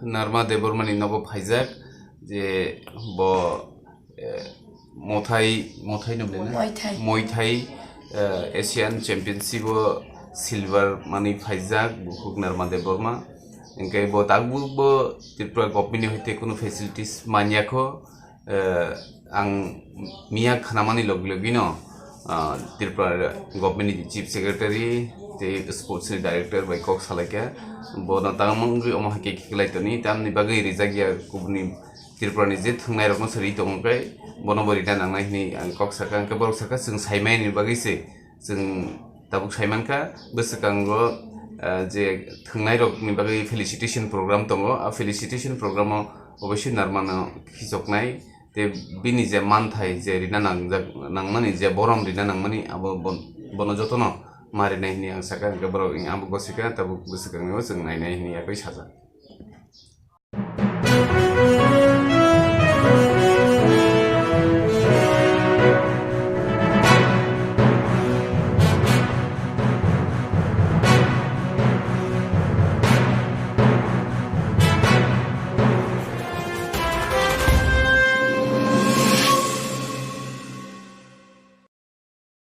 Narma Debormani Nogo Pajak, যে ব মথাই নবলেনা মইথাই Asian championship silver মানি ফাইজাক বুকুক নারমা Debbarma Inkai ব তাকবুকবো ত্রিপুরা গভর্নমেন্টনি হইতে কোনো ফেসিলিটিস মানিয়াখো আং মিয়া খানামানি লগলগিনো ত্রিপুরা গভর্নমেন্টনি চিফ সেক্রেটারি তে স্পোর্টস ডাইরেক্টর বাই কক সালাইকা বনা তামঙ্গি অমহাকে কিলাইতনি তামনি বাগै রিজাगिया कुबनि त्रिपुरानि जे थांनाय रकम सरि दंखाय बनबरिटा नांनायनि आं कक साका आंखौ बरक साका जों सायमायनि बागैसे जों दाबुक सायमानखा बोसोरखांगो जे थांनाय रकमनि बागै फेलिसिटेशन प्रग्राम दङ आ फेलिसिटेशन प्रग्रामाव अबयस्य नारमानो खिजकनाय ते बिनि जे मानथाय जे रिना नांमानि जे बरम रिना नांमानि आबो बन जतन मारिनायनि आं साका आंखौ बरक आंबो गसिका दाबुक बोसोरखांनायाव जों नायनायनि आखै साजा